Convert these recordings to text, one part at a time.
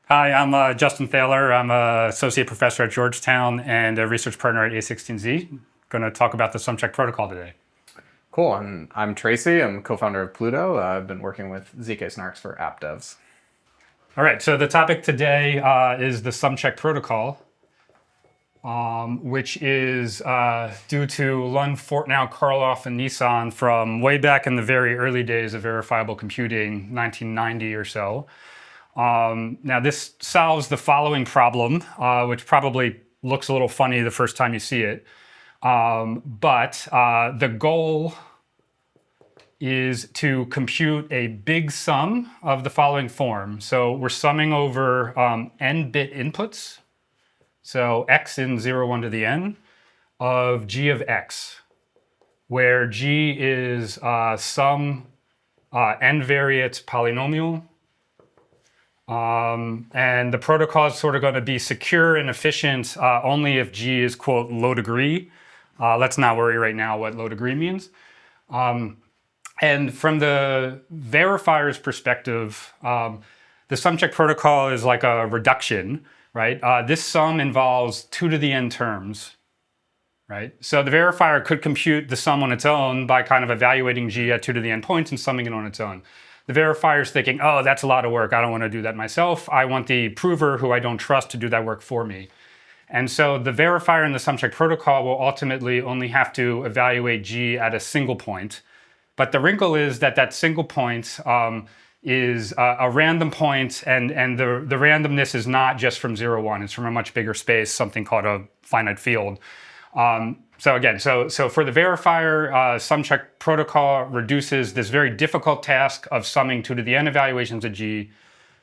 Hi, I'm Justin Thaler. I'm an associate professor at Georgetown and a research partner at A16Z. Going to talk about the SUMCheck protocol today. Cool, and I'm Tracy. I'm co-founder of Pluto. I've been working with ZK SNARKs for app devs. All right, so the topic today is the SUMCheck protocol, which is due to Lund, Fortnow, Karloff, and Nissan from way back in the very early days of verifiable computing, 1990 or so. Now this solves the following problem, which probably looks a little funny the first time you see it. But the goal is to compute a big sum of the following form. So we're summing over n bit inputs, so x in 0, 1 to the n, of g of x, where g is some n-variate polynomial. And the protocol is sort of going to be secure and efficient only if g is, quote, low degree. Let's not worry right now what low degree means. And from the verifier's perspective, the SUMCheck protocol is like a reduction, right? This sum involves 2 to the n terms, right? So the verifier could compute the sum on its own by kind of evaluating g at 2 to the n points and summing it on its own. The verifier is thinking, oh, that's a lot of work. I don't want to do that myself. I want the prover, who I don't trust, to do that work for me. And so the verifier in the SUMCheck protocol will ultimately only have to evaluate g at a single point. But the wrinkle is that that single point is a random point, and the randomness is not just from 0, 1. It's from a much bigger space, something called a finite field. So again, so for the verifier, SUMCheck protocol reduces this very difficult task of summing 2 to the n evaluations of g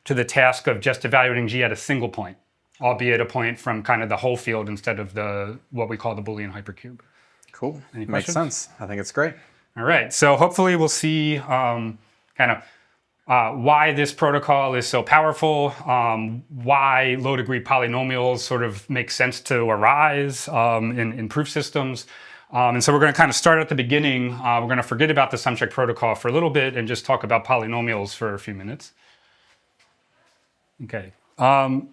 to the task of just evaluating g at a single point, albeit a point from kind of the whole field instead of what we call the Boolean hypercube. Cool. Any Makes questions? sense. I think it's great. All right, so hopefully we'll see why this protocol is so powerful, why low-degree polynomials sort of make sense to arise in proof systems. And so we're going to kind of start at the beginning. We're going to forget about the SUMCheck protocol for a little bit and just talk about polynomials for a few minutes. Okay,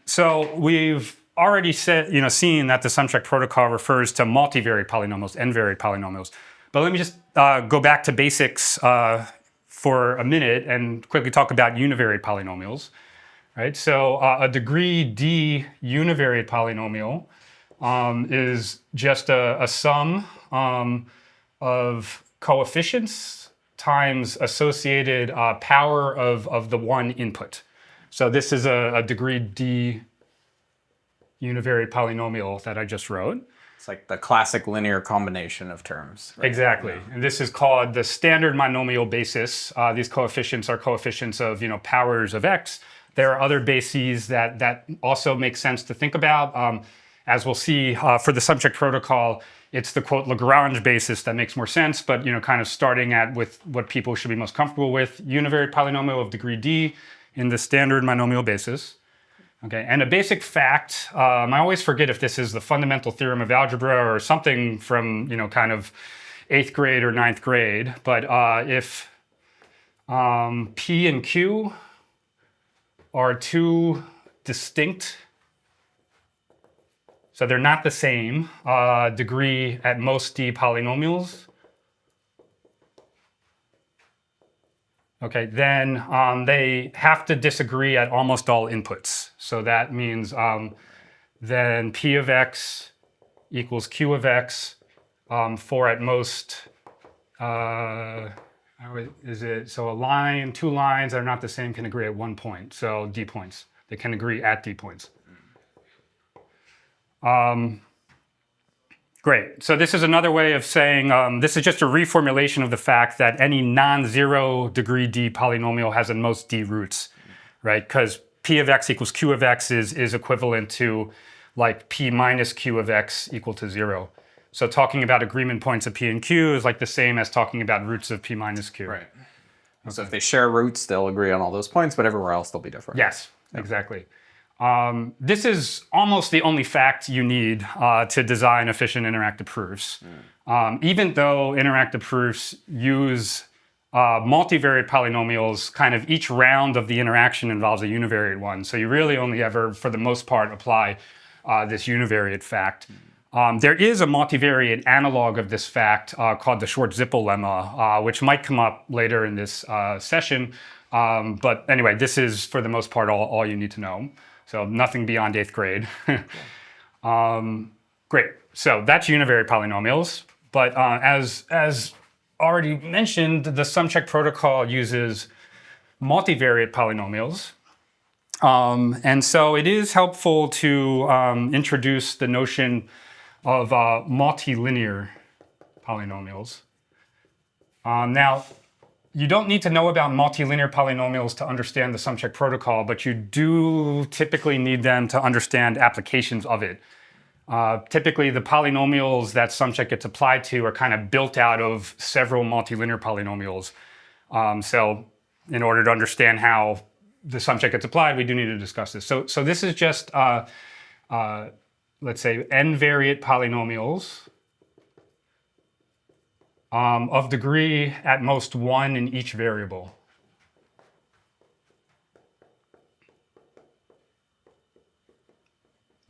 so we've already seen that the SUMCheck protocol refers to multivariate polynomials, n-variate polynomials. But let me just go back to basics for a minute and quickly talk about univariate polynomials. Right? So a degree D univariate polynomial is just a sum of coefficients times associated power of the one input. So this is a degree D univariate polynomial that I just wrote. It's like the classic linear combination of terms. Right? Exactly. Yeah. And this is called the standard monomial basis. These coefficients are coefficients of powers of x. There are other bases that also make sense to think about. As we'll see for the SUMCheck protocol, it's the, quote, Lagrange basis that makes more sense, but kind of starting with what people should be most comfortable with, univariate polynomial of degree D in the standard monomial basis. Okay, and a basic fact, I always forget if this is the fundamental theorem of algebra or something from, kind of 8th grade or 9th grade, but if P and Q are two distinct, so they're not the same degree at most D polynomials, okay, then they have to disagree at almost all inputs. So that means then P of x equals Q of x for at most, how is it? So two lines that are not the same can agree at 1 point. So D points. They can agree at D points. Great. So this is another way of saying this is just a reformulation of the fact that any non-zero degree D polynomial has at most D roots, right? Because P of x equals Q of x is equivalent to like P minus Q of x equal to 0. So talking about agreement points of P and Q is like the same as talking about roots of P minus Q. Right. Okay. So if they share roots, they'll agree on all those points, but everywhere else they'll be different. Yes, yep. Exactly. This is almost the only fact you need to design efficient interactive proofs. Even though interactive proofs use Multivariate polynomials, kind of each round of the interaction involves a univariate one. So you really only ever, for the most part, apply this univariate fact. There is a multivariate analog of this fact called the Schwartz-Zippel lemma, which might come up later in this session. But anyway, this is, for the most part, all you need to know. So nothing beyond 8th grade. Great. So that's univariate polynomials. But as already mentioned, the SUM-check protocol uses multivariate polynomials. And so it is helpful to introduce the notion of multilinear polynomials. Now, you don't need to know about multilinear polynomials to understand the SUM-check protocol, but you do typically need them to understand applications of it. Typically, the polynomials that SUM-check gets applied to are kind of built out of several multilinear polynomials. So in order to understand how the SUM-check gets applied, we do need to discuss this. So this is just, let's say, n-variate polynomials of degree at most 1 in each variable.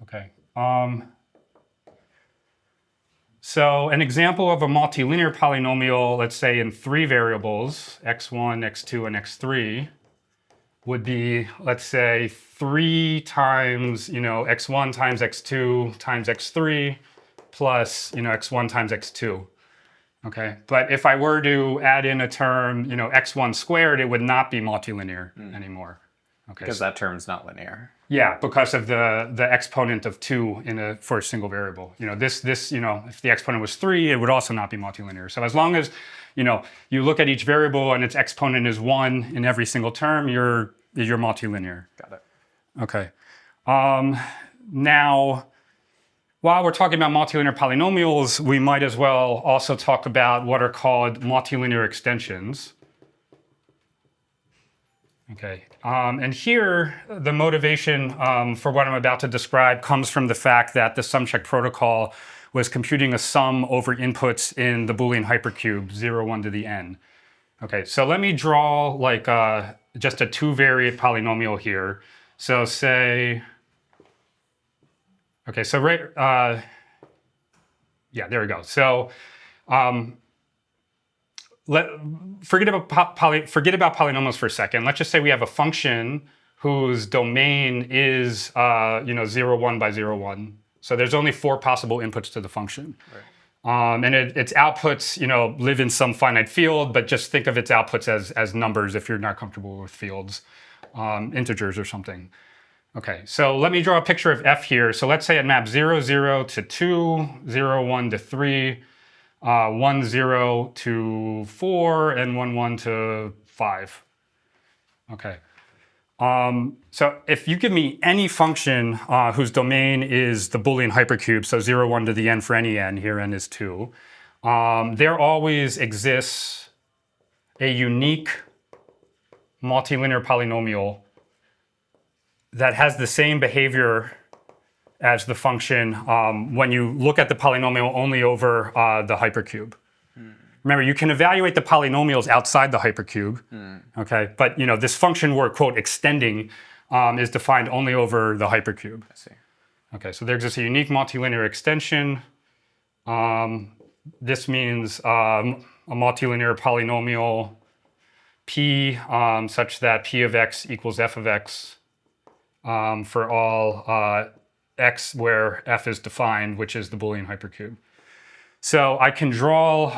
Okay. So an example of a multilinear polynomial, let's say in 3 variables, x1, x2, and x3, would be, let's say, 3 times, x1 times x2 times x3 plus, x1 times x2. Okay, but if I were to add in a term, x1 squared, it would not be multilinear anymore. Okay, Because that term's not linear. yeah, because of the exponent of 2 for a single variable. This if the exponent was 3, it would also not be multilinear. So as long as you look at each variable and its exponent is 1 in every single term, you're multilinear. Got it. Okay. Now, while we're talking about multilinear polynomials, we might as well also talk about what are called multilinear extensions. Okay, and here the motivation for what I'm about to describe comes from the fact that the SUM-check protocol was computing a sum over inputs in the Boolean hypercube, 0, 1 to the n. Okay, so let me draw like just a 2-variate polynomial here. So say, okay, so yeah, there we go. So forget about polynomials for a second. Let's just say we have a function whose domain is 0, 1 by 0, 1. So there's only 4 possible inputs to the function. Right. And its outputs live in some finite field, but just think of its outputs as numbers if you're not comfortable with fields, integers or something. Okay, so let me draw a picture of f here. So let's say it maps 0, 0 to 2, 0, 1 to 3, 1, 0 to 4, and 1, 1 to 5. Okay. So if you give me any function whose domain is the Boolean hypercube, so 0, 1 to the n for any n, here n is 2, there always exists a unique multilinear polynomial that has the same behavior as the function when you look at the polynomial only over the hypercube. Remember, you can evaluate the polynomials outside the hypercube, okay? But this function we're, quote, extending is defined only over the hypercube. I see. Okay, so there exists a unique multilinear extension. This means a multilinear polynomial p such that p of x equals f of x for all x where f is defined, which is the Boolean hypercube. So I can draw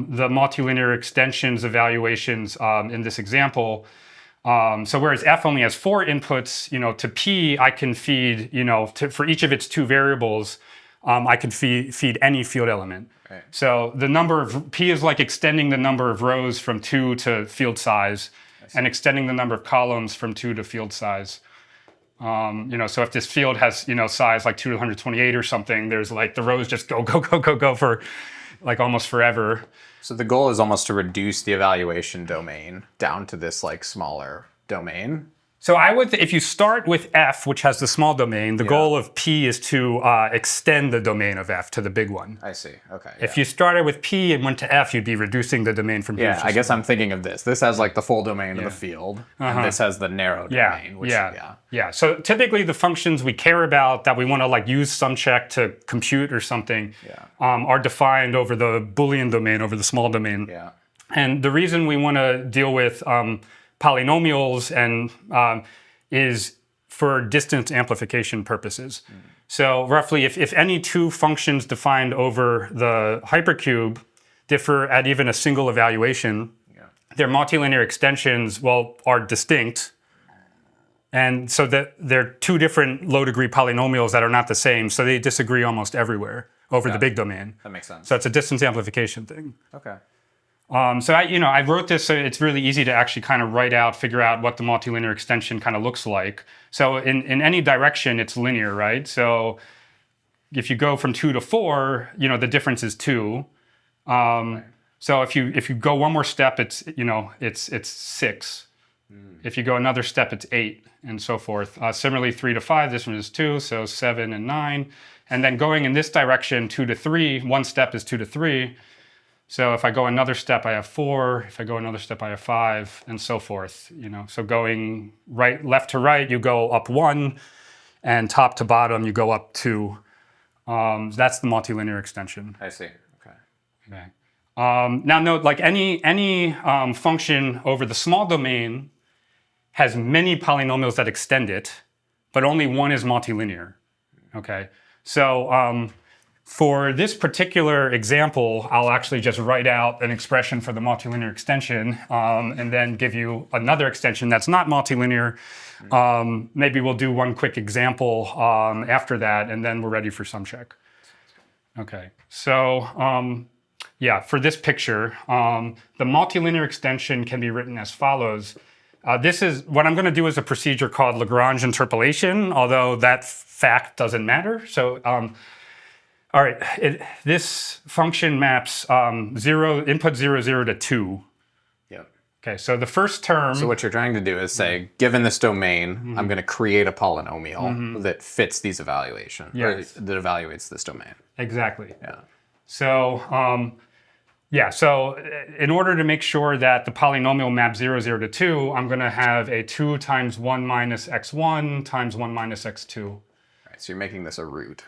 the multilinear extensions evaluations in this example. So whereas f only has 4 inputs, to p I can feed, for each of its 2 variables, I can feed any field element. Right. So the number of p is like extending the number of rows from 2 to field size, and extending the number of columns from 2 to field size. So if this field has, size like 2 to 128 or something, there's like the rows just go for like almost forever. So the goal is almost to reduce the evaluation domain down to this like smaller domain So I would, if you start with F, which has the small domain, the goal of P is to extend the domain of F to the big one. I see. Okay. If you started with P and went to F, you'd be reducing the domain from huge Yeah, to I guess small. I'm thinking of this. This has like the full domain of the field, and this has the narrow domain. Which, Yeah. So typically the functions we care about that we want to like use some check to compute or something are defined over the Boolean domain, over the small domain. Yeah. And the reason we want to deal with polynomials and is for distance amplification purposes. So roughly, if any two functions defined over the hypercube differ at even a single evaluation, their multilinear extensions, are distinct. And so that they're two different low-degree polynomials that are not the same, so they disagree almost everywhere over the big domain. That makes sense. So it's a distance amplification thing. Okay. So I wrote this so it's really easy to actually kind of figure out what the multilinear extension kind of looks like. So in any direction, it's linear, right? So if you go from 2 to 4, the difference is 2. So if you go one more step, it's 6. If you go another step, it's 8, and so forth. Similarly, 3 to 5, this one is 2, so 7 and 9. And then going in this direction, 2 to 3, one step is 2 to 3. So if I go another step, I have 4. If I go another step, I have 5, and so forth. So going left to right, you go up 1, and top to bottom, you go up 2. That's the multilinear extension. I see. Okay. Now note, like any function over the small domain has many polynomials that extend it, but only one is multilinear. Okay. So for this particular example, I'll actually just write out an expression for the multilinear extension and then give you another extension that's not multilinear. Maybe we'll do one quick example after that, and then we're ready for sum check. Okay, so for this picture, the multilinear extension can be written as follows. This is what I'm going to do is a procedure called Lagrange interpolation, although that fact doesn't matter. So all right, this function maps input 0, 0 to 2. Yep. Okay, so the first term... So what you're trying to do is say, given this domain, I'm going to create a polynomial that fits these evaluations, or that evaluates this domain. Exactly. Yeah. So, so in order to make sure that the polynomial maps 0, 0 to 2, I'm going to have a 2 times 1 minus x1 times 1 minus x2. All right, so you're making this a root.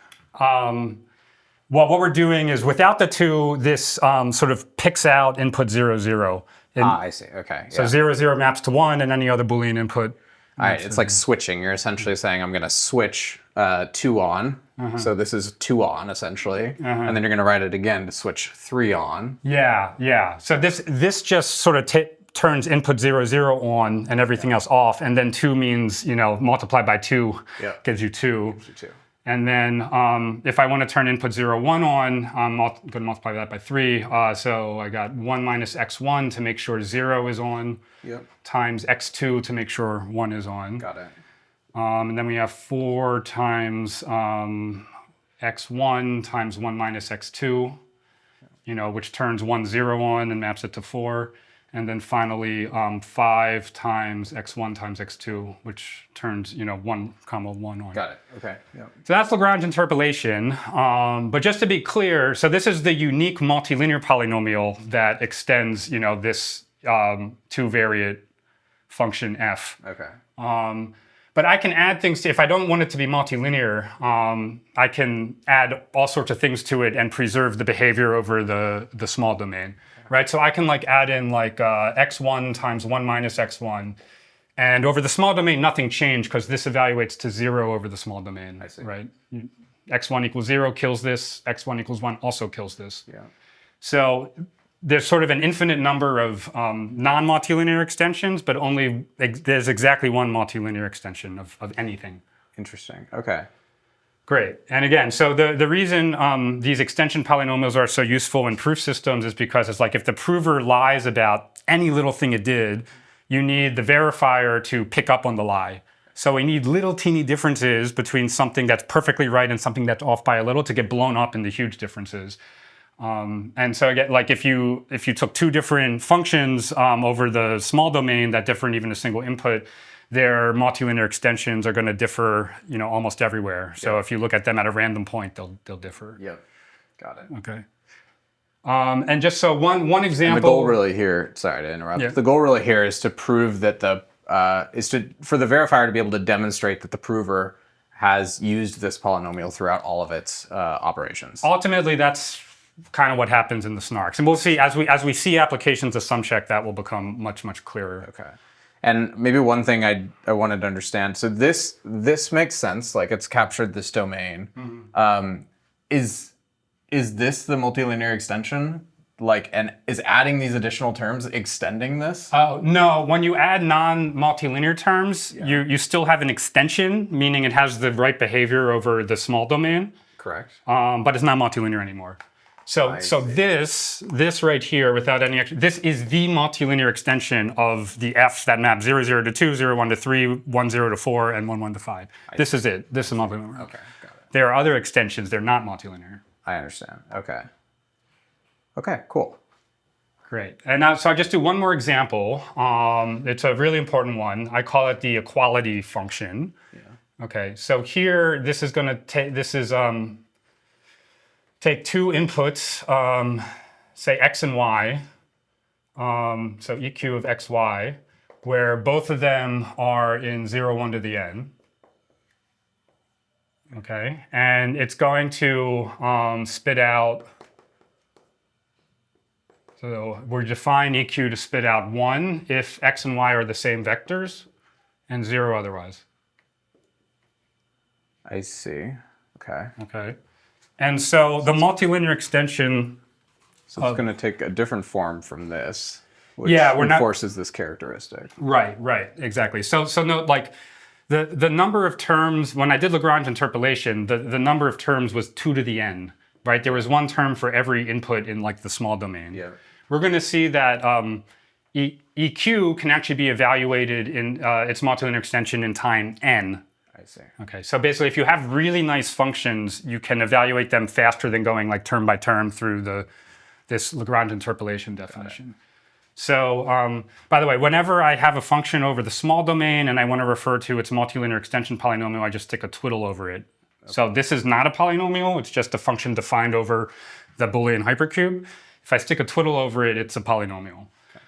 Well, what we're doing is without the 2, this sort of picks out input 0, 0. I see. Okay. So 0, 0 maps to 1, and any other Boolean input. All right, it's like switching. You're essentially saying I'm going to switch 2 on. So this is 2 on, essentially. And then you're going to write it again to switch 3 on. Yeah. So this just sort of turns input 0, 0 on and everything else off. And then 2 means, multiply by 2 gives you 2. And then if I want to turn input 0, 1 on, I'm going to multiply that by 3. So I got 1 minus x1 to make sure 0 is on, times x2 to make sure 1 is on. Got it. And then we have 4 times x1 times 1 minus x2, which turns 1, 0 on and maps it to 4. And then finally, 5 times x1 times x2, which turns, 1 comma 1 on. Got it. Okay. Yep. So that's Lagrange interpolation. But just to be clear, so this is the unique multilinear polynomial that extends, this two-variate function f. Okay. But I can add things to, if I don't want it to be multilinear, I can add all sorts of things to it and preserve the behavior over the small domain. Right, so I can add in x1 times 1 minus x1. And over the small domain, nothing changed because this evaluates to 0 over the small domain. I see. Right? x1 equals 0 kills this, x1 equals 1 also kills this. Yeah. So there's sort of an infinite number of non-multilinear extensions, but there's exactly one multilinear extension of anything. Interesting. Okay. Great. And again, so the reason these extension polynomials are so useful in proof systems is because it's like if the prover lies about any little thing it did, you need the verifier to pick up on the lie. So we need little teeny differences between something that's perfectly right and something that's off by a little to get blown up into huge differences. And so again, if you took two different functions over the small domain that differ in even a single input, their multilinear extensions are going to differ, almost everywhere. So if you look at them at a random point, they'll differ. Yep. Got it. Okay. And just so one example. And the goal really here, sorry to interrupt. Yeah. The goal really here is to prove that for the verifier to be able to demonstrate that the prover has used this polynomial throughout all of its operations. Ultimately, that's kind of what happens in the SNARKs, and we'll see as we see applications of SumCheck, that will become much clearer. Okay. And maybe one thing I wanted to understand. So this makes sense. Like it's captured this domain. Mm-hmm. Is this the multilinear extension? Like, and is adding these additional terms extending this? No, when you add non-multilinear terms, you still have an extension, meaning it has the right behavior over the small domain. Correct. But it's not multilinear anymore. So this right here, without any extra, this is the multilinear extension of the Fs that map 0, 0 to 2, 0, 1 to 3, 1, 0 to 4, and 1, 1 to 5. This is it. This is multilinear. Okay, got it. There are other extensions. They're not multilinear. I understand. Okay. Okay, cool. Great. And now, so I'll just do one more example. It's a really important one. I call it the equality function. Yeah. Okay, so here, this is going to take, take two inputs, say x and y, so EQ of x, y, where both of them are in 0, 1 to the n. Okay, and it's going to spit out, so we define EQ to spit out 1 if x and y are the same vectors, and 0 otherwise. I see. Okay. Okay. And so the multilinear extension. So it's going to take a different form from this, which enforces this characteristic. Right, exactly. So note, like, the number of terms, when I did Lagrange interpolation, the number of terms was 2 to the n, right? There was one term for every input in like the small domain. Yeah. We're going to see that EQ can actually be evaluated in its multilinear extension in time n. I see. Okay, so basically if you have really nice functions, you can evaluate them faster than going like term by term through this Lagrange interpolation definition. So, by the way, whenever I have a function over the small domain and I want to refer to its multilinear extension polynomial, I just stick a twiddle over it. Okay. So this is not a polynomial, it's just a function defined over the Boolean hypercube. If I stick a twiddle over it, it's a polynomial. Okay.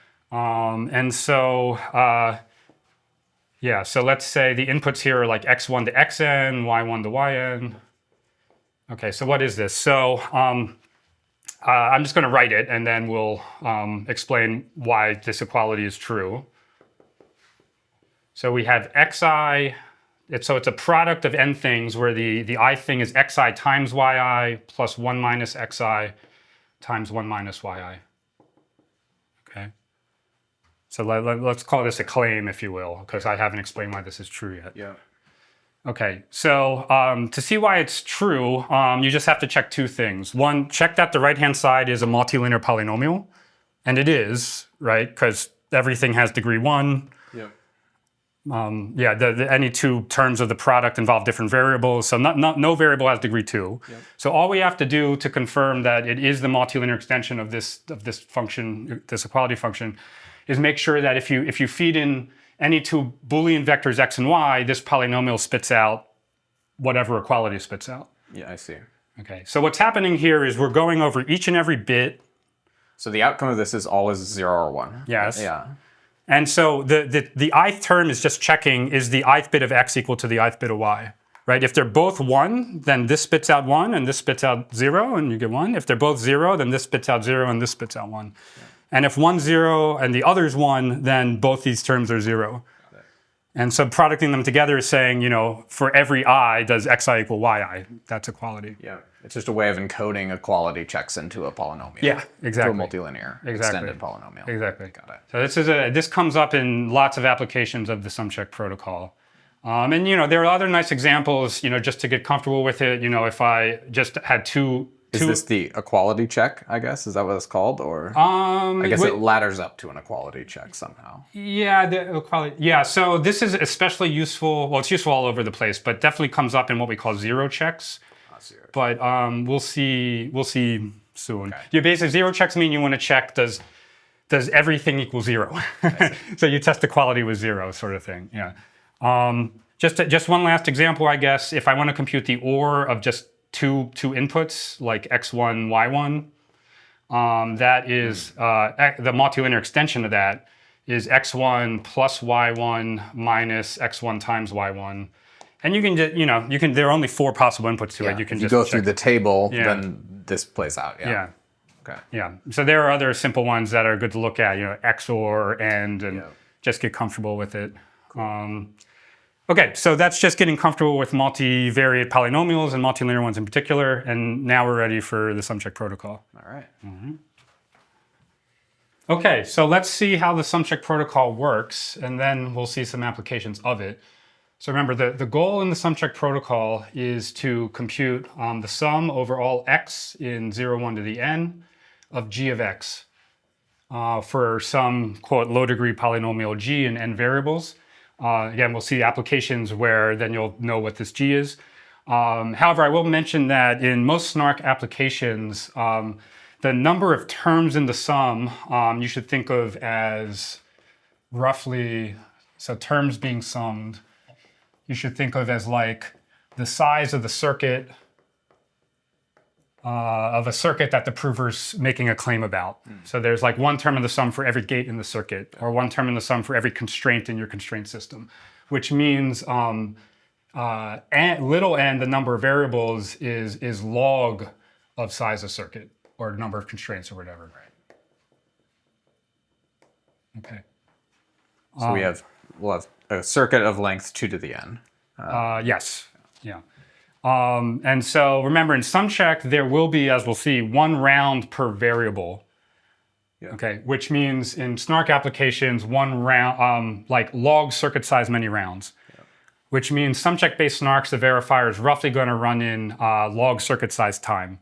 And so, so let's say the inputs here are like x1 to xn, y1 to yn. Okay, so what is this? So, I'm just going to write it, and then we'll explain why this equality is true. So we have xi, so it's a product of n things where the I thing is xi times yi plus 1 minus xi times 1 minus yi. Okay. So let's call this a claim, if you will, because I haven't explained why this is true yet. Yeah. Okay, so to see why it's true, you just have to check two things. One, check that the right-hand side is a multilinear polynomial, and it is, right? Because everything has degree 1. Yeah. Any two terms of the product involve different variables, so no variable has degree 2. Yep. So all we have to do to confirm that it is the multilinear extension of this function, this equality function, is make sure that if you feed in any two Boolean vectors x and y, this polynomial spits out whatever equality spits out. Yeah, I see. Okay, so what's happening here is we're going over each and every bit. So the outcome of this is always 0 or 1. Yes. Yeah. And so the ith term is just checking, is the ith bit of x equal to the ith bit of y, right? If they're both 1, then this spits out 1, and this spits out 0, and you get 1. If they're both 0, then this spits out 0, and this spits out 1. Yeah. And if one's 0 and the other's 1, then both these terms are 0. And so producting them together is saying, for every I, does xi equal yi? That's equality. Yeah, it's just a way of encoding equality checks into a polynomial. Yeah, exactly. To a multilinear extended polynomial. Exactly. Got it. So this comes up in lots of applications of the SumCheck protocol. And there are other nice examples, just to get comfortable with it. If I just had two. Is this the equality check, I guess? Is that what it's called? Or I guess it ladders up to an equality check somehow. Yeah, the equality. Yeah, so this is especially useful. Well, it's useful all over the place, but definitely comes up in what we call zero checks. Zero. But we'll see soon. Okay. Your basic zero checks mean you want to check does everything equal 0? So you test equality with 0, sort of thing. Yeah. Just one last example, I guess. If I want to compute the OR of just two inputs, like x1, y1, that is the multilinear extension of that is x1 plus y1 minus x1 times y1. And you can just, there are only 4 possible inputs to it. You can if you just go through the table, Yeah. then this plays out. Yeah. Okay. Yeah. So there are other simple ones that are good to look at, XOR, and just get comfortable with it. Okay, so that's just getting comfortable with multivariate polynomials and multilinear ones in particular. And now we're ready for the sum check protocol. All right. Okay, so let's see how the sum check protocol works, and then we'll see some applications of it. So remember, the goal in the sum check protocol is to compute the sum over all x in 0, 1 to the n of g of x for some, quote, low degree polynomial g in n variables. Again, we'll see applications where then you'll know what this g is. However, I will mention that in most SNARK applications, the number of terms in the sum you should think of as roughly, so terms being summed, you should think of as like the size of the circuit of a circuit that the prover's making a claim about. So there's like one term in the sum for every gate in the circuit, or one term in the sum for every constraint in your constraint system, which means little n, the number of variables, is log of size of circuit, or number of constraints, or whatever. Okay. So we'll have a circuit of length 2 to the n. Yes. Yeah. And so remember, in sum check, there will be, as we'll see, 1 round per variable. Okay, which means in SNARK applications, 1 round, like log circuit size many rounds. Which means sum check based SNARKs, the verifier is roughly going to run in log circuit size time.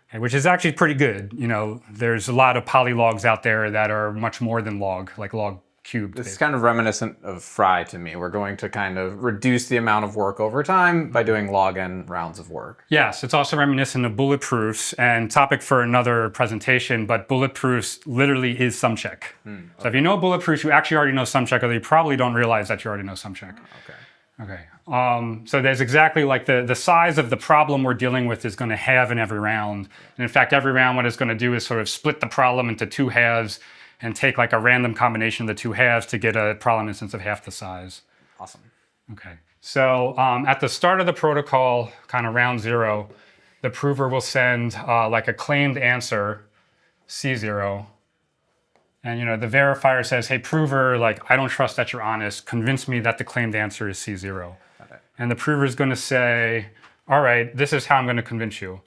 Okay, which is actually pretty good. There's a lot of polylogs out there that are much more than log, like log cubed. This is kind of reminiscent of Fry to me. We're going to kind of reduce the amount of work over time by doing log n rounds of work. Yes, it's also reminiscent of bulletproofs, and topic for another presentation, but bulletproofs literally is sum check. So if you know bulletproofs, you actually already know sum check, although you probably don't realize that you already know sum check. Okay. So there's exactly like the size of the problem we're dealing with is going to halve in every round. And in fact, every round what it's going to do is sort of split the problem into 2 halves and take like a random combination of the 2 halves to get a problem instance of half the size. Awesome. Okay. So at the start of the protocol, kind of round 0, the prover will send like a claimed answer, C0. And the verifier says, hey, prover, like, I don't trust that you're honest. Convince me that the claimed answer is C0. And the prover is going to say, all right, this is how I'm going to convince you.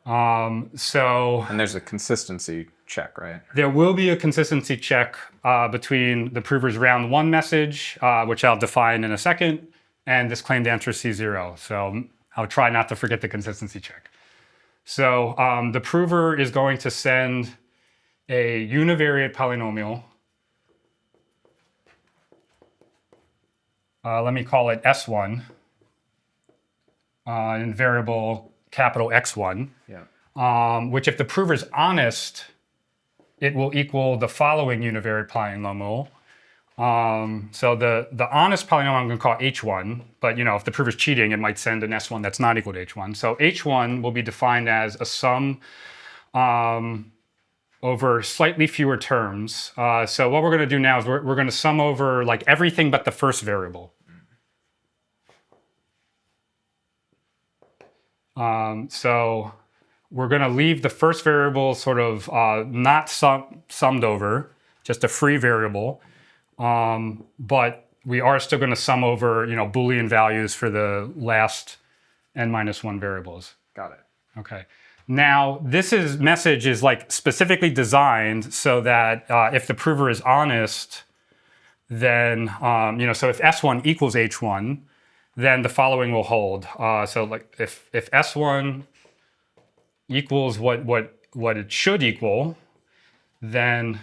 And there's a consistency check, right? There will be a consistency check between the prover's round 1 message, which I'll define in a second, and this claimed answer C0. So I'll try not to forget the consistency check. So the prover is going to send a univariate polynomial. Let me call it S1 in variable capital X1. Which if the prover is honest, it will equal the following univariate polynomial. So the honest polynomial I'm going to call H1, but if the prover is cheating, it might send an S1 that's not equal to H1. So H1 will be defined as a sum over slightly fewer terms. So what we're going to do now is we're going to sum over like everything but the first variable. So we're going to leave the first variable sort of not summed over, just a free variable. But we are still going to sum over, Boolean values for the last n-1 variables. Got it. Okay. Now, this message is like specifically designed so that if the prover is honest, then, so if S1 equals H1, then the following will hold. So like if S1 equals what it should equal, then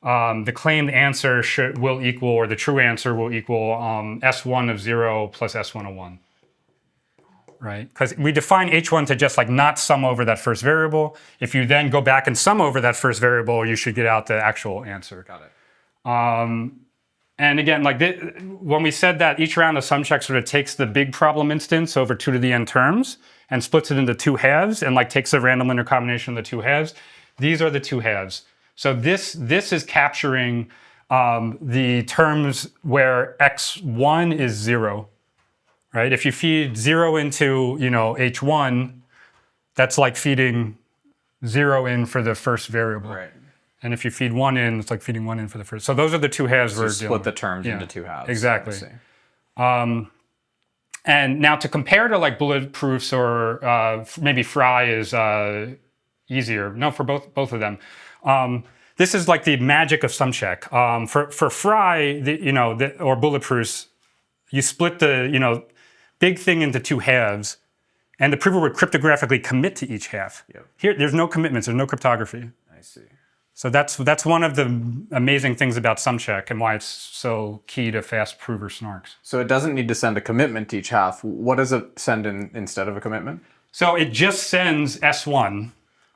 the claimed answer will equal, or the true answer will equal S1 of 0 plus S1 of 1. Right? Because we define H1 to just like not sum over that first variable. If you then go back and sum over that first variable, you should get out the actual answer. Got it. And again, like when we said that each round of sum check sort of takes the big problem instance over 2 to the n terms and splits it into 2 halves and like takes a random linear combination of the 2 halves, these are the 2 halves. So this is capturing the terms where x1 is 0, right? If you feed 0 into, h1, that's like feeding 0 in for the first variable. Right. And if you feed 1 in, it's like feeding 1 in for the first. So those are the 2 halves we're dealing Split with. the terms into 2 halves. Exactly. And now to compare to like bullet proofs or maybe Fry is easier. No, for both of them. This is like the magic of sum check. For Fry, or bullet proofs, you split the big thing into 2 halves, and the prover would cryptographically commit to each half. Yep. Here, there's no commitments. There's no cryptography. I see. So that's one of the amazing things about sum check and why it's so key to fast prover SNARKs. So it doesn't need to send a commitment to each half. What does it send instead of a commitment? So it just sends S1.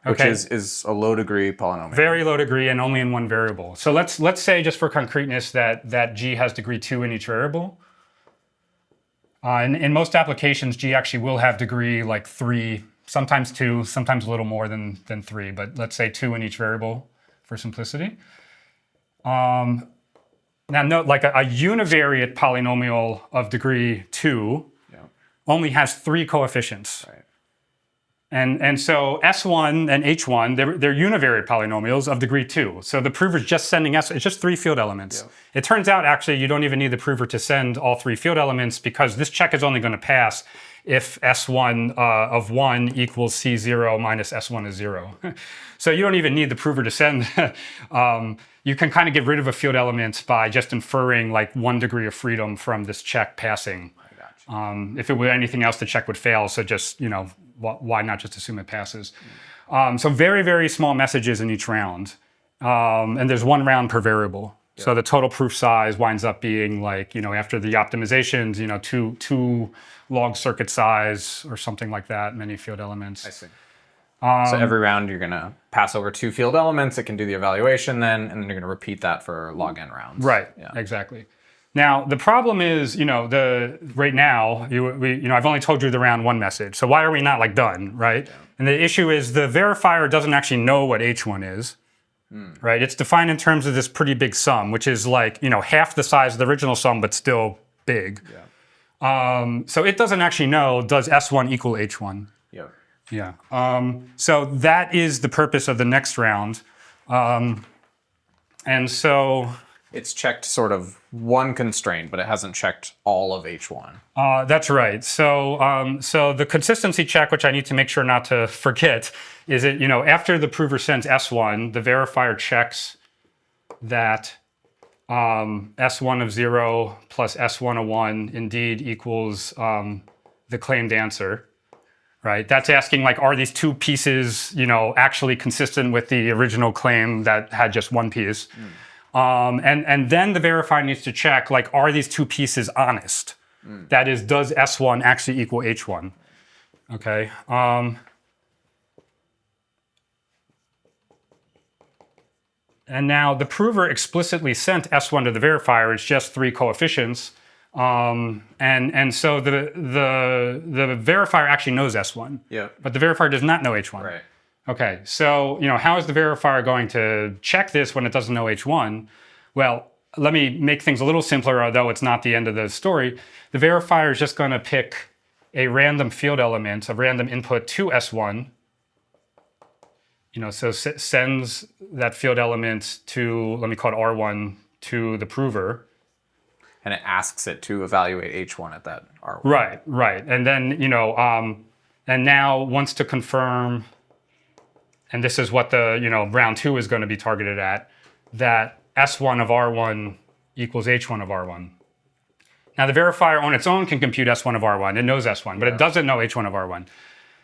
Okay. Which is a low degree polynomial. Very low degree and only in one variable. So let's say, just for concreteness, that G has degree 2 in each variable. In most applications, G actually will have degree like 3, sometimes 2, sometimes a little more than 3, but let's say 2 in each variable for simplicity. Now note, like a univariate polynomial of degree 2 only has 3 coefficients. Right. And so S1 and H1, they're univariate polynomials of degree 2. So the prover's just sending it's just 3 field elements. Yep. It turns out, actually, you don't even need the prover to send all 3 field elements, because this check is only going to pass if S1 of 1 equals C0 minus S1 is 0. So you don't even need the prover to send. You can kind of get rid of a field element by just inferring like 1 degree of freedom from this check passing. If it were anything else, the check would fail. So just, why not just assume it passes? So very, very small messages in each round. And there's 1 round per variable. Yep. So the total proof size winds up being like, after the optimizations, 2 log circuit size or something like that, many field elements. I see. So every round you're going to pass over 2 field elements. It can do the evaluation then, and then you're going to repeat that for log n rounds. Right, exactly. Now, the problem is, right now, I've only told you the round 1 message. So why are we not like done, right? Yeah. And the issue is the verifier doesn't actually know what H1 is, right? It's defined in terms of this pretty big sum, which is like, half the size of the original sum, but still big. Yeah. So it doesn't actually know, does S1 equal H1? Yeah. Yeah. So that is the purpose of the next round. And so... It's checked sort of 1 constraint, but it hasn't checked all of H1. That's right. So so the consistency check, which I need to make sure not to forget, is that, after the prover sends S1, the verifier checks that S1 of 0 plus S1 of 1 indeed equals the claimed answer. Right? That's asking, like, are these 2 pieces, actually consistent with the original claim that had just 1 piece? And then the verifier needs to check, like, are these 2 pieces honest? That is, does S1 actually equal H1? Okay. And now the prover explicitly sent S1 to the verifier. It's just 3 coefficients. And so the verifier actually knows S1. Yeah. But the verifier does not know H1. Right. Okay, so how is the verifier going to check this when it doesn't know H1? Well, let me make things a little simpler, although it's not the end of the story. The verifier is just going to pick a random field element, a random input to S1. So sends that field element to, let me call it R1, to the prover. And it asks it to evaluate H1 at that R1. Right, right. And then, and now wants to confirm, and this is what the, round 2 is going to be targeted at, that S1 of R1 equals H1 of R1. Now the verifier on its own can compute S1 of R1. It knows S1, but it doesn't know H1 of R1.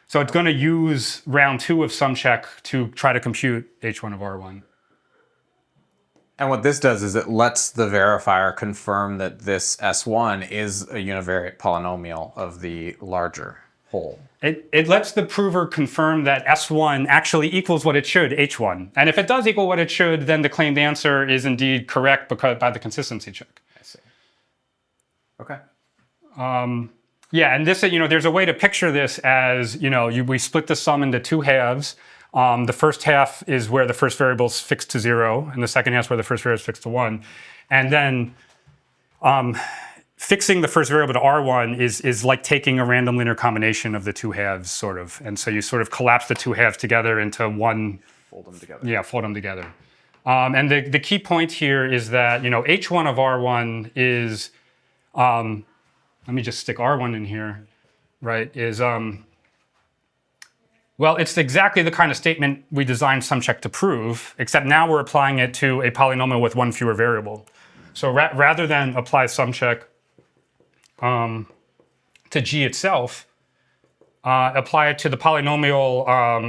So it's going to use round 2 of sum check to try to compute H1 of R1. And what this does is it lets the verifier confirm that this S1 is a univariate polynomial of the larger whole. It lets the prover confirm that S1 actually equals what it should, H1. And if it does equal what it should, then the claimed answer is indeed correct because by the consistency check. I see. Okay. Yeah, and this, there's a way to picture this as, we split the sum into two halves. The first half is where the first variable is fixed to 0, and the second half is where the first variable is fixed to 1. And then fixing the first variable to R1 is like taking a random linear combination of the two halves, sort of. And so you sort of collapse the two halves together into one. Fold them together. Yeah, fold them together. And the key point here is that, H1 of R1 is, let me just stick R1 in here, right, is, well, it's exactly the kind of statement we designed SumCheck to prove, except now we're applying it to a polynomial with one fewer variable. So rather than apply SumCheck to G itself, apply it to the polynomial,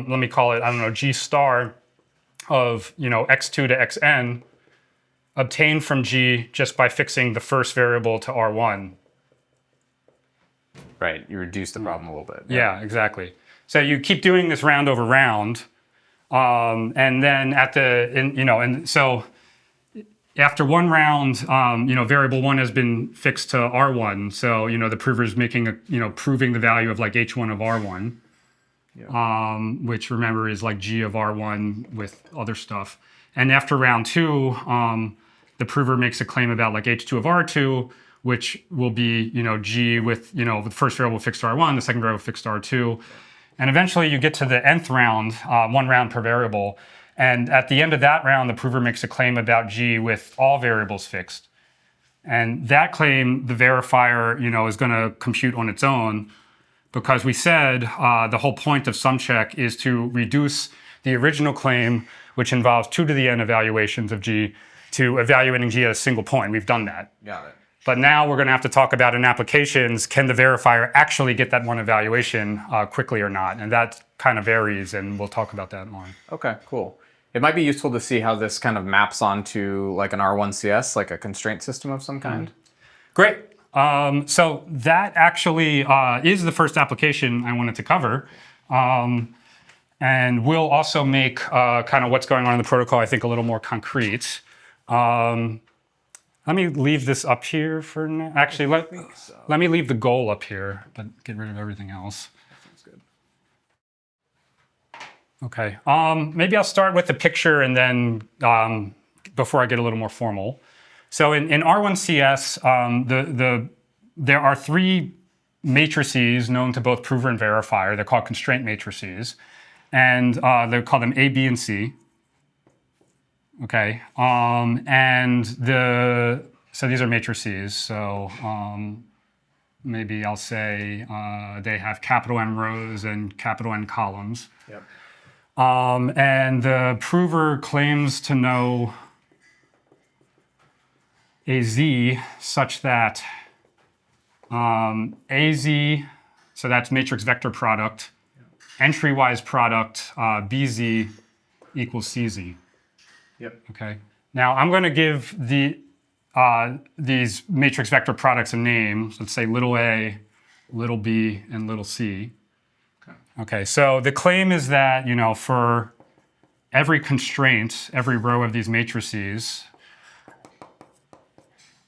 let me call it, I don't know, G star of, x2 to xn, obtained from G just by fixing the first variable to R1. Right, you reduce the problem a little bit. Yeah, exactly. So you keep doing this round over round, and then so after one round, variable 1 has been fixed to R1. So the prover is making proving the value of like H1 of R1, which remember is like G of R1 with other stuff. And after round 2, the prover makes a claim about like H2 of R2, which will be G with the first variable fixed to R1, the second variable fixed to R2. And eventually you get to the nth round, one round per variable. And at the end of that round, the prover makes a claim about G with all variables fixed. And that claim, the verifier, is going to compute on its own, because we said the whole point of SumCheck is to reduce the original claim, which involves 2 to the n evaluations of G, to evaluating G at a single point. We've done that. Got it. But now we're going to have to talk about in applications, can the verifier actually get that one evaluation quickly or not? And that kind of varies, and we'll talk about that more. Okay, cool. It might be useful to see how this kind of maps onto like an R1CS, like a constraint system of some kind. Great. So that actually is the first application I wanted to cover. And we'll also make kind of what's going on in the protocol, I think, a little more concrete. Let me leave this up here for now. Actually, let me leave the goal up here, but get rid of everything else. Sounds good. Okay. Maybe I'll start with the picture and then before I get a little more formal. So in R1CS, there are 3 matrices known to both prover and verifier. They're called constraint matrices. And they call them A, B, and C. Okay, so these are matrices. So maybe I'll say they have capital N rows and capital N columns. Yep. And the prover claims to know a Z such that AZ, so that's matrix vector product, entry-wise product, BZ equals CZ. Yep. Okay. Now I'm going to give these matrix vector products a name. So let's say little a, little b, and little c. Okay. So the claim is that for every constraint, every row of these matrices.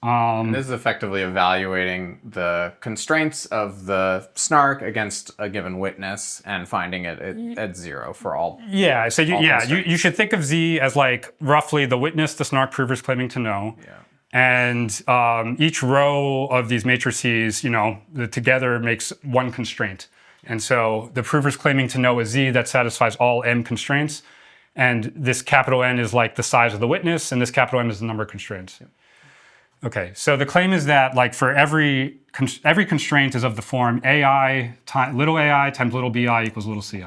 And this is effectively evaluating the constraints of the SNARK against a given witness and finding it at 0 for all. Yeah. So you should think of Z as like roughly the witness the SNARK prover is claiming to know. Yeah. And each row of these matrices, together makes one constraint. And so the prover is claiming to know a Z that satisfies all M constraints. And this capital N is like the size of the witness, and this capital M is the number of constraints. Yep. Okay, so the claim is that like for every constraint is of the form AI little ai times little bi equals little ci.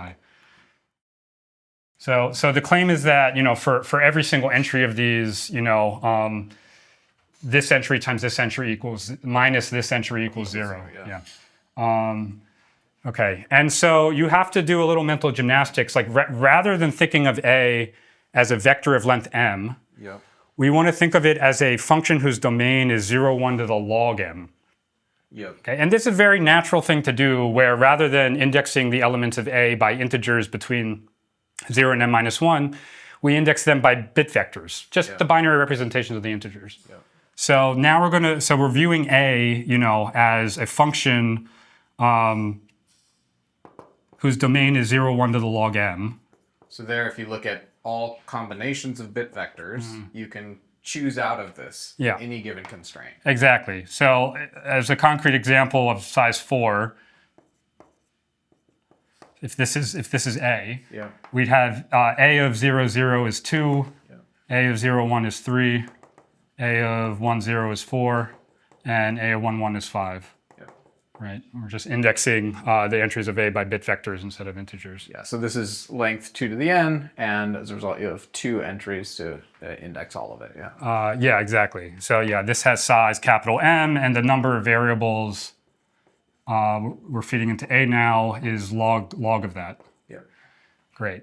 So the claim is that for every single entry of these, this entry times this entry equals minus this entry equals 0. Yeah. Okay, and so you have to do a little mental gymnastics. Like rather than thinking of A as a vector of length m. Yep. We want to think of it as a function whose domain is 0, 1 to the log m. Yep. Okay, and this is a very natural thing to do, where rather than indexing the elements of A by integers between 0 and n-1, we index them by bit vectors, just the binary representations of the integers. Yep. So now we're viewing A, as a function whose domain is 0, 1 to the log m. So there, if you look at all combinations of bit vectors, you can choose out of this any given constraint. Exactly. So as a concrete example of size 4, if this is A, we'd have A of 0, 0 is 2, A of 0, 1 is 3, A of 1, 0 is 4, and A of 1, 1 is 5. Right? We're just indexing the entries of A by bit vectors instead of integers. Yeah, so this is length 2 to the n, and as a result, you have 2 entries to index all of it, yeah, exactly. So yeah, this has size capital M, and the number of variables we're feeding into A now is log of that. Yeah. Great.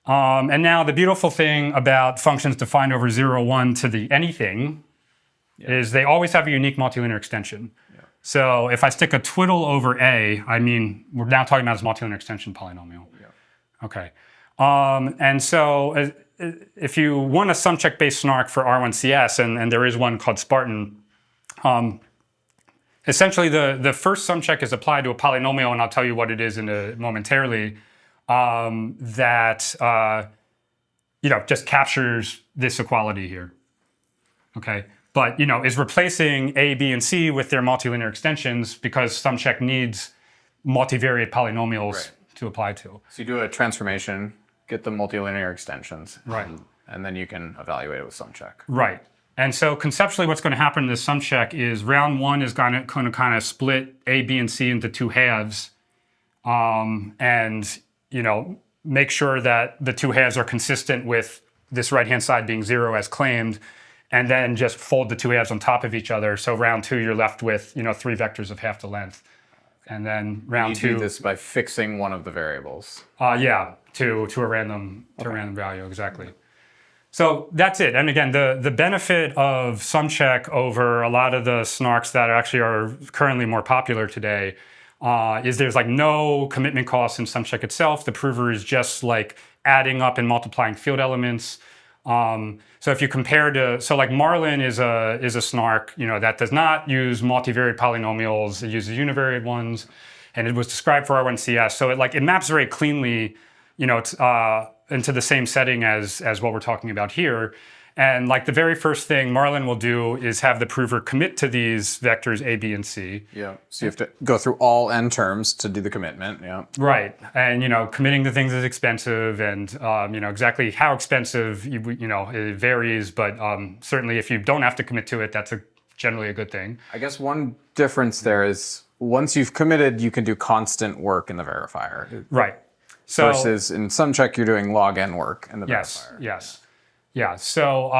And now the beautiful thing about functions defined over 0, 1 to the anything is they always have a unique multilinear extension. So if I stick a twiddle over A, we're now talking about this multilinear extension polynomial. Okay. And so if you want a sum check based SNARK for R1CS, and there is one called Spartan, essentially the first sum check is applied to a polynomial, and I'll tell you what it is momentarily, that just captures this equality here. Okay. But is replacing A, B, and C with their multilinear extensions, because sum check needs multivariate polynomials to apply to. So you do a transformation, get the multilinear extensions, right, and then you can evaluate it with sum check. Right. And so conceptually, what's going to happen in this sum check is round 1 is going to kind of split A, B, and C into 2 halves, and make sure that the 2 halves are consistent with this right-hand side being 0 as claimed. And then just fold the 2 halves on top of each other. So round 2, you're left with 3 vectors of half the length. And then round 2. You do this by fixing one of the variables. To a random value, exactly. So that's it. And again, the benefit of sum check over a lot of the SNARKs that actually are currently more popular today is there's no commitment cost in sum check itself. The prover is just adding up and multiplying field elements. So if you compare Marlin is a SNARK, that does not use multivariate polynomials. It uses univariate ones, and it was described for R1CS. So it maps very cleanly, into the same setting as what we're talking about here. And the very first thing Marlin will do is have the prover commit to these vectors A, B, and C. Yeah. So you have to go through all n terms to do the commitment. Yeah. Right. And committing to things is expensive, and exactly how expensive it varies. But certainly, if you don't have to commit to it, that's generally a good thing. I guess one difference there is once you've committed, you can do constant work in the verifier. Right. So versus in sum check, you're doing log n work in the verifier. Yes. Yeah. So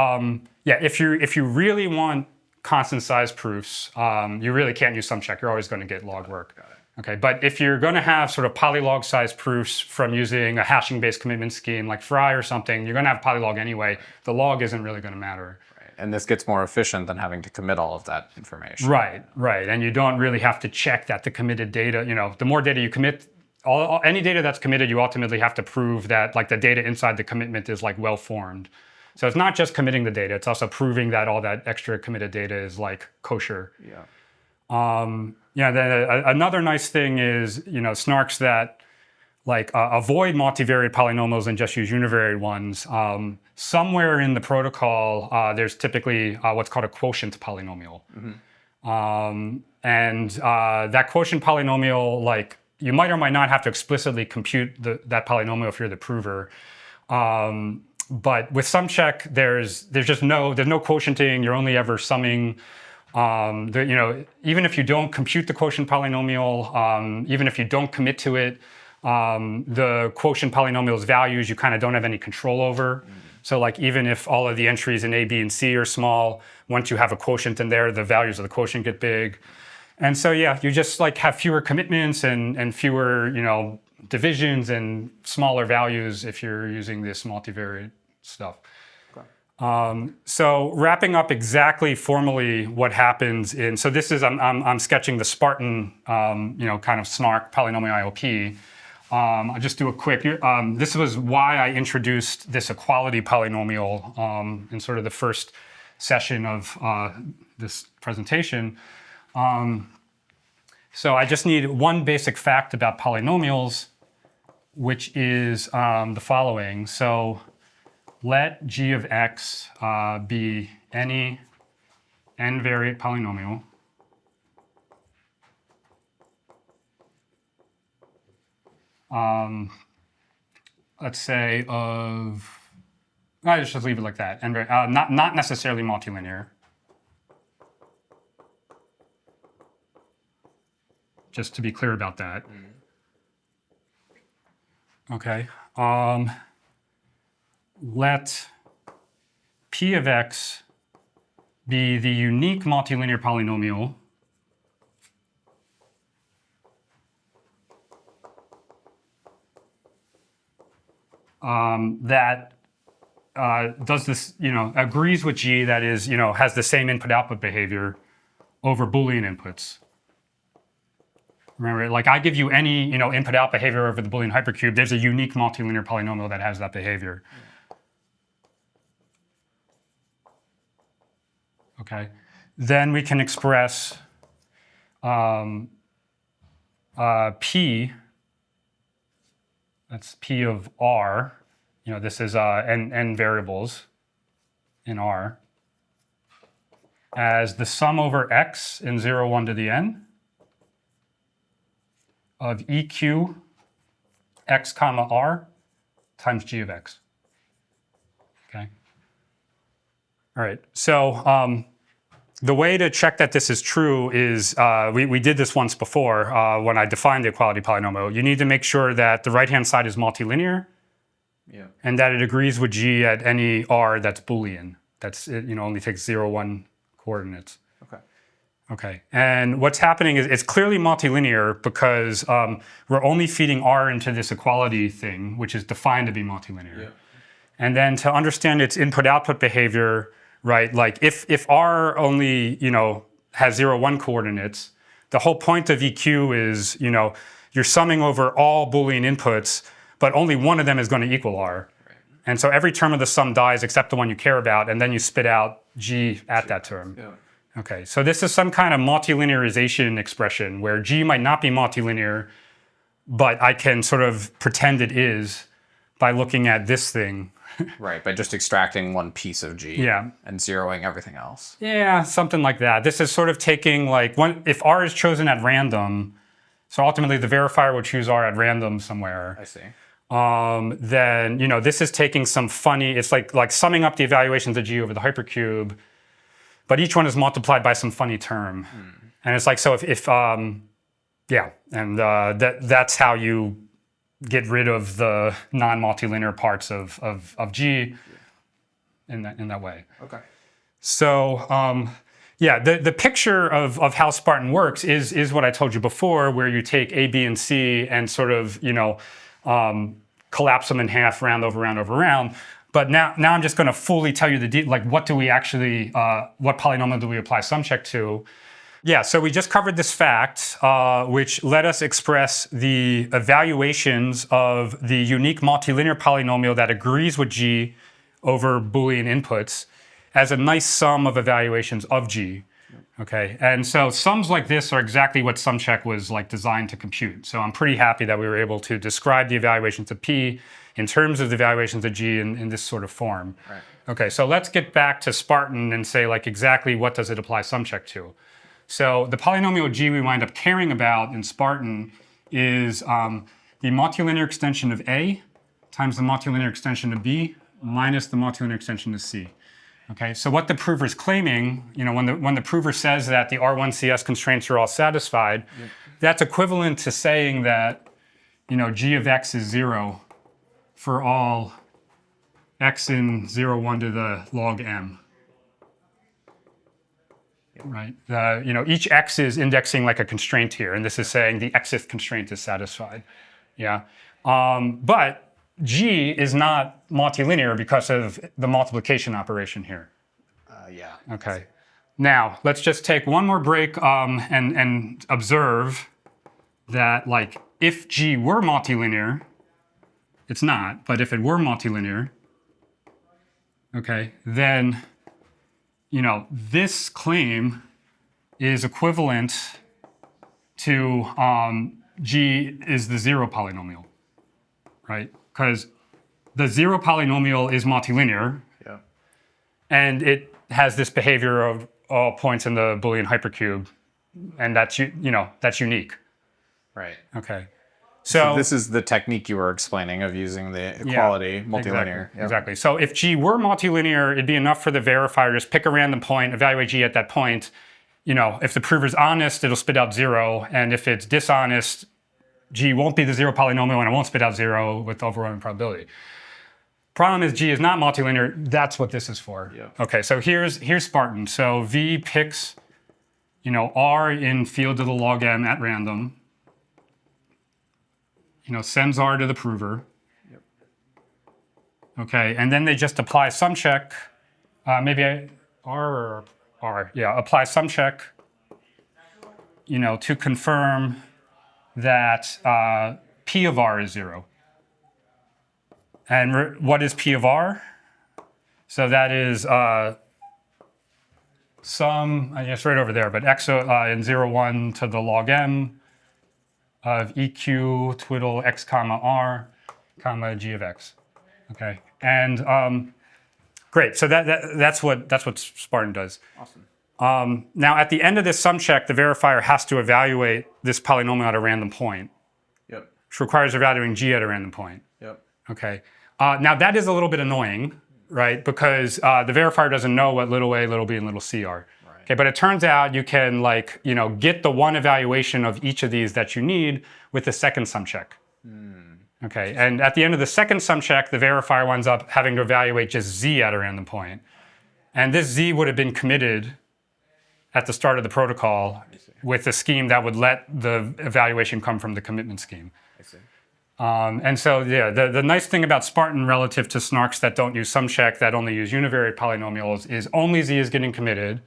if you really want constant size proofs, you really can't use sum check. You're always going to get log work. Got it. Okay. But if you're going to have sort of polylog size proofs from using a hashing based commitment scheme like Fry or something, you're going to have polylog anyway. The log isn't really going to matter. Right. And this gets more efficient than having to commit all of that information. Right. And you don't really have to check that the committed data. The more data you commit. Any data that's committed, you ultimately have to prove that the data inside the commitment is well formed. So it's not just committing the data; it's also proving that all that extra committed data is kosher. Yeah. Another nice thing is SNARKs that avoid multivariate polynomials and just use univariate ones. Somewhere in the protocol, there's typically what's called a quotient polynomial, and that quotient polynomial, you might or might not have to explicitly compute that polynomial if you're the prover. But with sum check, there's no quotienting. You're only ever summing. Even if you don't compute the quotient polynomial, even if you don't commit to it, the quotient polynomial's values you kind of don't have any control over. So even if all of the entries in A, B, and C are small, once you have a quotient in there, the values of the quotient get big. And so you just have fewer commitments and fewer divisions and smaller values if you're using this multivariate stuff. Okay. So wrapping up exactly formally what happens in, so this is, I'm sketching the Spartan, kind of SNARK polynomial IOP. I'll just do a quick, this was why I introduced this equality polynomial in sort of the first session of this presentation. So I just need one basic fact about polynomials, which is the following. So let g of x be any n-variate polynomial let's say of, I just leave it like that, and not necessarily multilinear. Just to be clear about that. Okay. Let p of x be the unique multilinear polynomial that does this, agrees with g, that is, has the same input-output behavior over Boolean inputs. Remember, like I give you any, input-out behavior over the Boolean hypercube, there's a unique multilinear polynomial that has that behavior. Okay. Then we can express p, that's p of r, this is n variables in r, as the sum over x in 0, 1 to the n of EQ x comma r times g of x. Okay. All right. So the way to check that this is true is we did this once before when I defined the equality polynomial. You need to make sure that the right-hand side is multilinear, and that it agrees with g at any r that's Boolean. That's only takes 0, 1 coordinates. Okay, and what's happening is it's clearly multilinear because we're only feeding r into this equality thing, which is defined to be multilinear. And then to understand its input-output behavior, right? Like if r only has 0, 1 coordinates, the whole point of EQ is you're summing over all Boolean inputs, but only one of them is going to equal r. Right. And so every term of the sum dies except the one you care about, and then you spit out g at that term. Okay, so this is some kind of multilinearization expression where g might not be multilinear, but I can sort of pretend it is by looking at this thing. Right, by just extracting one piece of g and zeroing everything else. Yeah, something like that. This is sort of taking if r is chosen at random, so ultimately the verifier will choose r at random somewhere. I see. Then, this is taking some funny, it's like summing up the evaluations of g over the hypercube, but each one is multiplied by some funny term. And it's like, so that's how you get rid of the non-multilinear parts of g in that way. Okay. So the picture of how Spartan works is what I told you before, where you take A, B, and C and sort of collapse them in half, round over round over round. But now I'm just going to fully tell you what do we actually, what polynomial do we apply sum check to? Yeah, so we just covered this fact, which let us express the evaluations of the unique multilinear polynomial that agrees with g over Boolean inputs as a nice sum of evaluations of g. Okay, and so sums like this are exactly what sum check was designed to compute. So I'm pretty happy that we were able to describe the evaluations of p in terms of the evaluations of g in this sort of form. Right. Okay, so let's get back to Spartan and say exactly what does it apply sum check to. So the polynomial g we wind up caring about in Spartan is the multilinear extension of a times the multilinear extension of b minus the multilinear extension of c. Okay, so what the prover is claiming, when the prover says that the R1CS constraints are all satisfied, that's equivalent to saying that, g of x is 0 for all x in 0, 1 to the log m. Right. Each x is indexing like a constraint here, and this is saying the xth constraint is satisfied. Yeah. But G is not multilinear because of the multiplication operation here. Yeah. Okay. Now, let's just take one more break and observe that, like, if G were multilinear, it's not, but if it were multilinear, okay, then, this claim is equivalent to G is the zero polynomial, right? Because the zero polynomial is multilinear, Yeah. and it has this behavior of all points in the Boolean hypercube, and that's unique. Right. Okay. So this is the technique you were explaining of using the equality multilinear. Exactly. So if G were multilinear, it'd be enough for the verifier to just pick a random point, evaluate G at that point. If the prover's honest, it'll spit out 0, and if it's dishonest, G won't be the zero polynomial and it won't spit out 0 with overwhelming probability. Problem is G is not multilinear. That's what this is for. Yeah. Okay, so here's Spartan. So V picks, R in field to the log m at random. Sends R to the prover. Yep. Okay, and then they just apply sum check. Apply sum check. To confirm that P of R is 0. And what is P of R? So that is sum, I guess right over there, but x in 0, 1 to the log m of EQ twiddle x comma R comma G of x. Okay, and great. So that's what Spartan does. Awesome. Now at the end of this sum check, the verifier has to evaluate this polynomial at a random point. Yep. Which requires evaluating G at a random point. Yep. Okay. Now that is a little bit annoying, right? Because the verifier doesn't know what little a, little b, and little c are. Right. Okay, but it turns out you can get the one evaluation of each of these that you need with the second sum check. Okay, and at the end of the second sum check, the verifier winds up having to evaluate just z at a random point. And this z would have been committed at the start of the protocol with a scheme that would let the evaluation come from the commitment scheme. I see. And so, yeah, the nice thing about Spartan relative to SNARKs that don't use sum check, that only use univariate polynomials, is only z is getting committed,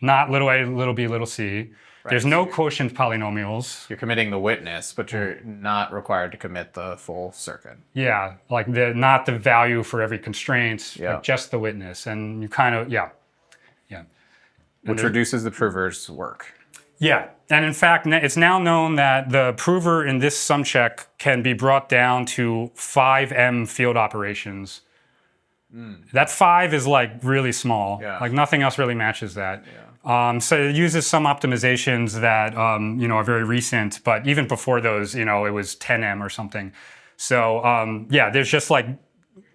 not little a, little b, little c. Right. There's no quotient polynomials. You're committing the witness, but you're not required to commit the full circuit. Yeah, like not the value for every constraint, Yeah. but just the witness. And you kind of, yeah. Which reduces the prover's work. Yeah, and in fact, it's now known that the prover in this sum check can be brought down to 5m field operations. That 5 is like really small. Yeah. Like nothing else really matches that. Yeah. So it uses some optimizations that are very recent, but even before those, it was 10m or something. So there's just like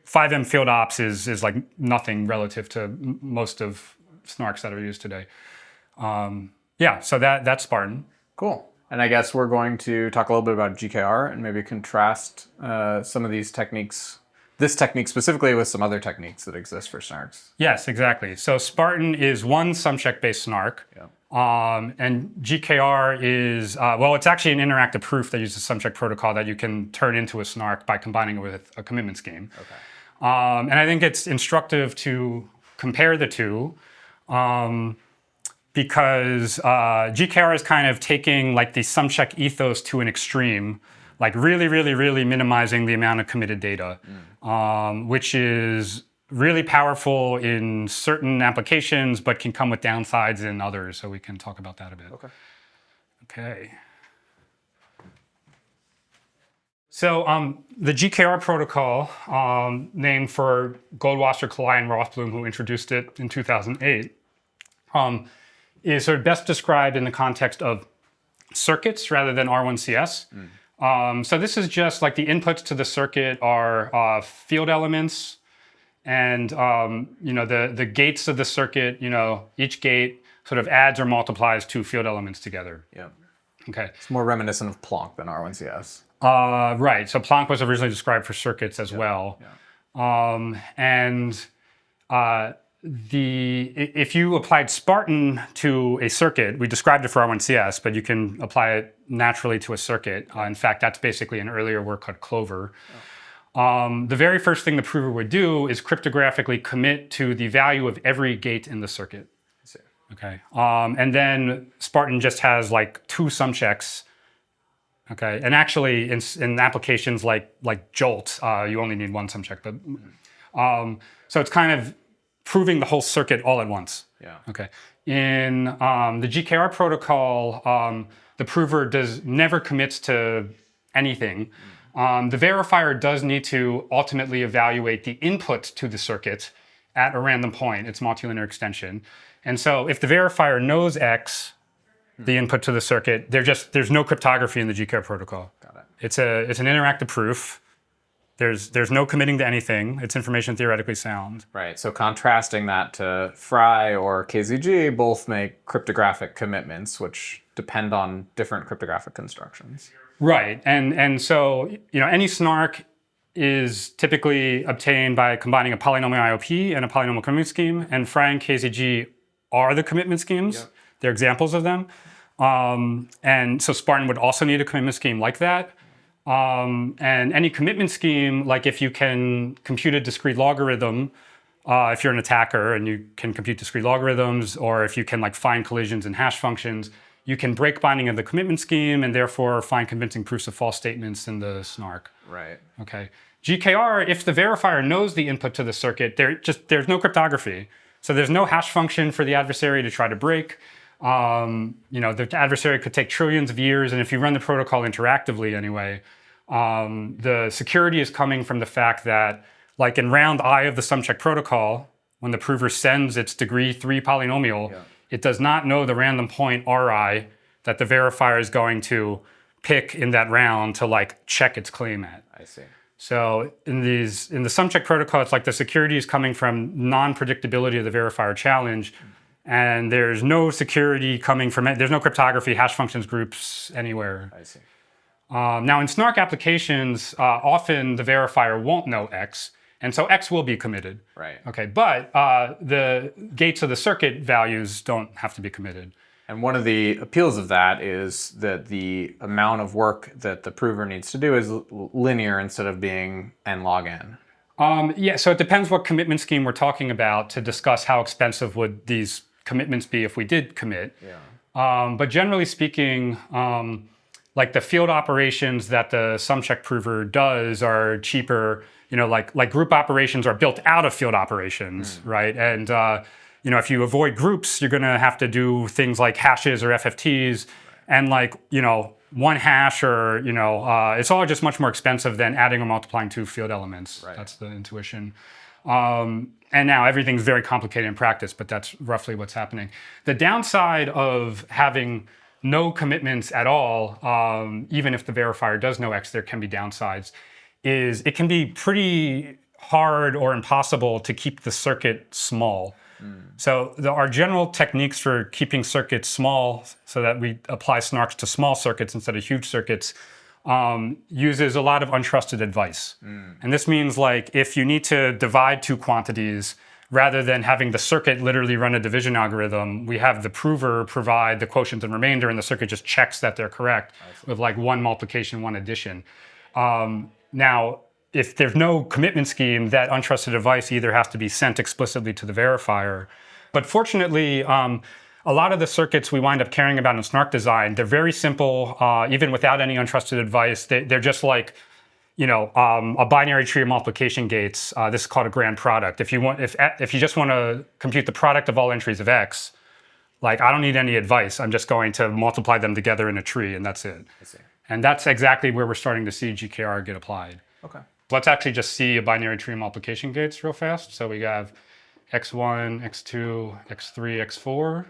5m field ops is like nothing relative to most of SNARKs that are used today. So that's Spartan. Cool. And I guess we're going to talk a little bit about GKR and maybe contrast some of these techniques, this technique specifically, with some other techniques that exist for SNARKs. Yes, exactly. So Spartan is one sum check based SNARK. Yeah. And GKR is, it's actually an interactive proof that uses sum check protocol that you can turn into a SNARK by combining it with a commitment scheme. Okay. And I think it's instructive to compare the two. Because GKR is kind of taking like the sum check ethos to an extreme, like really, really, really minimizing the amount of committed data, which is really powerful in certain applications, but can come with downsides in others. So we can talk about that a bit. Okay. So the GKR protocol, named for Goldwasser, Kalai, and Rothblum, who introduced it in 2008, is sort of best described in the context of circuits rather than R1CS. So this is just like the inputs to the circuit are field elements, and the gates of the circuit. Each gate sort of adds or multiplies two field elements together. Yeah. Okay. It's more reminiscent of Planck than R1CS. Right. So Planck was originally described for circuits as well. Yeah. If you applied Spartan to a circuit, we described it for R1CS, but you can apply it naturally to a circuit. In fact, that's basically an earlier work called Clover. the very first thing the prover would do is cryptographically commit to the value of every gate in the circuit. I see. Okay, and then Spartan just has like 2 sum checks. Okay, and actually in applications like Jolt, you only need 1 sum check, but so it's kind of proving the whole circuit all at once. Yeah. Okay. In the GKR protocol, the prover never commits to anything. The verifier does need to ultimately evaluate the input to the circuit at a random point, its multilinear extension. And so if the verifier knows X, the input to the circuit, there's no cryptography in the GKR protocol. Got it. It's an interactive proof. There's no committing to anything. It's information theoretically sound. Right. So contrasting that to Fry or KZG, both make cryptographic commitments, which depend on different cryptographic constructions. Right. And so any SNARK is typically obtained by combining a polynomial IOP and a polynomial commitment scheme. And Fry and KZG are the commitment schemes. Yep. They're examples of them. And so Spartan would also need a commitment scheme like that. And any commitment scheme, like if you can compute a discrete logarithm, if you're an attacker and you can compute discrete logarithms, or if you can like find collisions in hash functions, you can break binding of the commitment scheme and therefore find convincing proofs of false statements in the SNARK. Right. Okay. GKR, if the verifier knows the input to the circuit, there's no cryptography. So there's no hash function for the adversary to try to break. The adversary could take trillions of years, and if you run the protocol interactively anyway, the security is coming from the fact that, like in round I of the sum check protocol, when the prover sends its degree 3 polynomial, it does not know the random point Ri that the verifier is going to pick in that round to like check its claim at. I see. So in the sum check protocol, it's like the security is coming from non-predictability of the verifier challenge. And there's no security coming from it. There's no cryptography, hash functions groups anywhere. I see. Now in SNARK applications, often the verifier won't know X, and so X will be committed. Right. Okay, but the gates of the circuit values don't have to be committed. And one of the appeals of that is that the amount of work that the prover needs to do is linear instead of being n log n. Yeah, so it depends what commitment scheme we're talking about to discuss how expensive would these commitments be if we did commit. Yeah. But generally speaking, like the field operations that the sum check prover does are cheaper. Like group operations are built out of field operations, right? And if you avoid groups, you're going to have to do things like hashes or FFTs, and like one hash or it's all just much more expensive than adding or multiplying 2 field elements. Right. That's the intuition. And now everything's very complicated in practice, but that's roughly what's happening. The downside of having no commitments at all, even if the verifier does know X, there can be downsides, is it can be pretty hard or impossible to keep the circuit small. So our general techniques for keeping circuits small so that we apply SNARKs to small circuits instead of huge circuits uses a lot of untrusted advice. And this means like if you need to divide 2 quantities, rather than having the circuit literally run a division algorithm, we have the prover provide the quotient and remainder, and the circuit just checks that they're correct with like 1 multiplication, 1 addition. Now, if there's no commitment scheme, that untrusted advice either has to be sent explicitly to the verifier. But fortunately, a lot of the circuits we wind up caring about in SNARK design, they're very simple, even without any untrusted advice. They're just like, a binary tree of multiplication gates. This is called a grand product. If you just want to compute the product of all entries of X, like I don't need any advice. I'm just going to multiply them together in a tree, and that's it. I see. And that's exactly where we're starting to see GKR get applied. Okay. Let's actually just see a binary tree of multiplication gates real fast. So we have x1, x2, x3,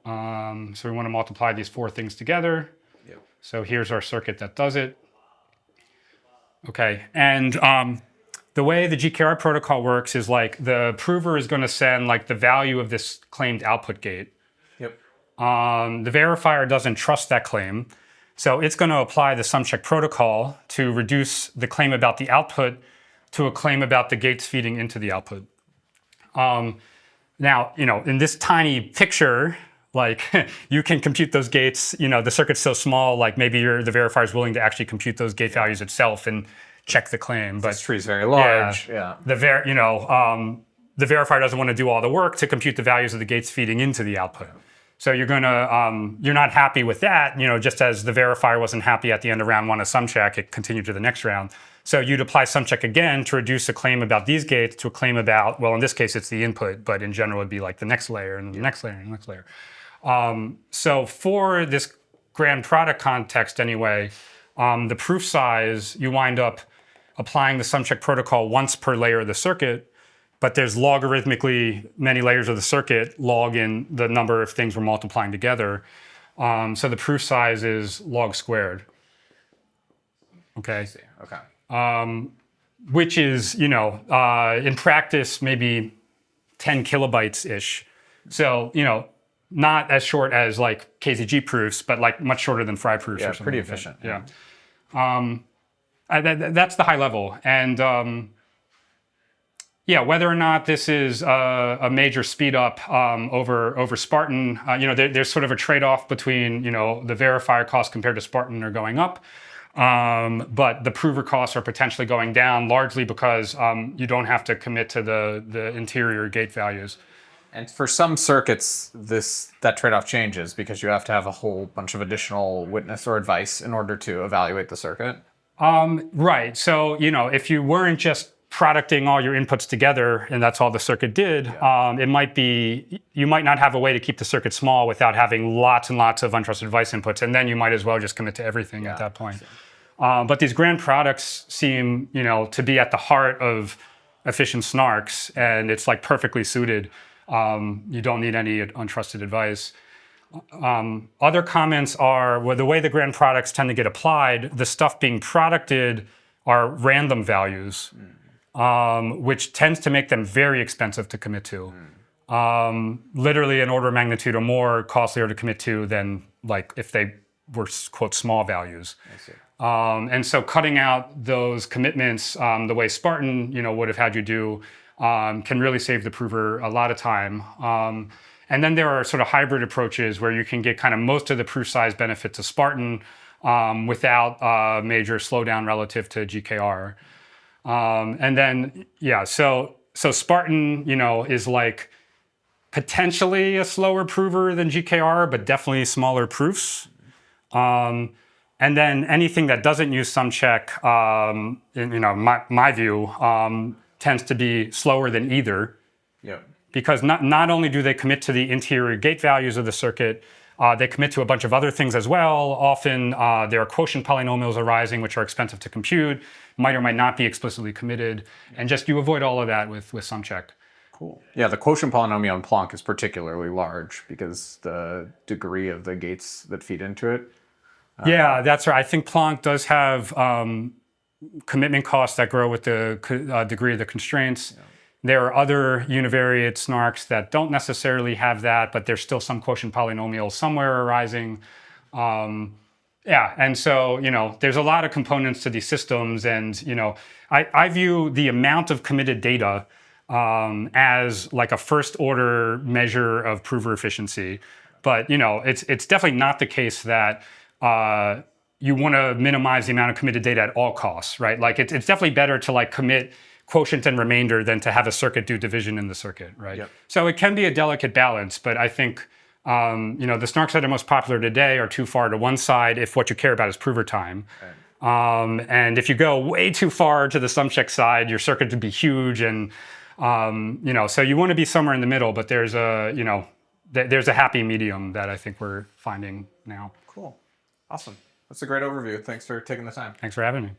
x4. So we want to multiply these 4 things together. Yep. So here's our circuit that does it. Okay, and the way the GKR protocol works is like the prover is going to send like the value of this claimed output gate. Yep. The verifier doesn't trust that claim. So it's going to apply the sum check protocol to reduce the claim about the output to a claim about the gates feeding into the output. Now, in this tiny picture, like you can compute those gates, the circuit's so small, like maybe the verifier is willing to actually compute those gate values itself and check the claim. But This tree is very large. Yeah. the verifier doesn't want to do all the work to compute the values of the gates feeding into the output. So you're not happy with that, just as the verifier wasn't happy at the end of round 1 of sum check, it continued to the next round. So you'd apply sum check again to reduce a claim about these gates to a claim about, well, in this case, it's the input, but in general, it'd be like the next layer and the next layer and the next layer. So for this grand product context anyway, the proof size, you wind up applying the sum check protocol once per layer of the circuit, but there's logarithmically many layers of the circuit log in the number of things we're multiplying together. So the proof size is log squared. Okay. Okay. Which is, in practice, maybe 10 kilobytes-ish. So, not as short as like KZG proofs, but like much shorter than Fry proofs. Yeah, or something pretty like that. efficient. Yeah. That's the high level. And whether or not this is a major speed up over Spartan, there's sort of a trade-off between, the verifier costs compared to Spartan are going up. But the prover costs are potentially going down largely because you don't have to commit to the interior gate values. And for some circuits, that trade-off changes because you have to have a whole bunch of additional witness or advice in order to evaluate the circuit. Right. So, if you weren't just producting all your inputs together and that's all the circuit did, you might not have a way to keep the circuit small without having lots and lots of untrusted advice inputs, and then you might as well just commit to everything at that point. But these grand products seem, to be at the heart of efficient SNARKs, and it's like perfectly suited. You don't need any untrusted advice. Other comments are, well, the way the grand products tend to get applied, the stuff being producted are random values, which tends to make them very expensive to commit to. Literally an order of magnitude or more costlier to commit to than like if they were, quote, small values. I see. And so cutting out those commitments the way Spartan, would have had you do, can really save the prover a lot of time. And then there are sort of hybrid approaches where you can get kind of most of the proof size benefits of Spartan without major slowdown relative to GKR. And then, so Spartan, is like potentially a slower prover than GKR, but definitely smaller proofs. And then anything that doesn't use sum check, in my view, tends to be slower than either. Yeah. Because not only do they commit to the interior gate values of the circuit, they commit to a bunch of other things as well. Often there are quotient polynomials arising, which are expensive to compute, might or might not be explicitly committed. And just you avoid all of that with sum check. Cool. Yeah, the quotient polynomial in Planck is particularly large because the degree of the gates that feed into it. Yeah, that's right. I think Planck does have commitment costs that grow with the degree of the constraints. Yeah. There are other univariate SNARKs that don't necessarily have that, but there's still some quotient polynomials somewhere arising. And so, there's a lot of components to these systems, and, I view the amount of committed data as like a first order measure of prover efficiency. But, it's definitely not the case that you want to minimize the amount of committed data at all costs, right? Like it's definitely better to like commit quotient and remainder than to have a circuit do division in the circuit, right? Yep. So it can be a delicate balance, but I think the SNARKs that are most popular today are too far to one side if what you care about is prover time. Okay. And if you go way too far to the sum check side, your circuit would be huge, and so you want to be somewhere in the middle. But there's a happy medium that I think we're finding now. Cool, awesome. That's a great overview. Thanks for taking the time. Thanks for having me.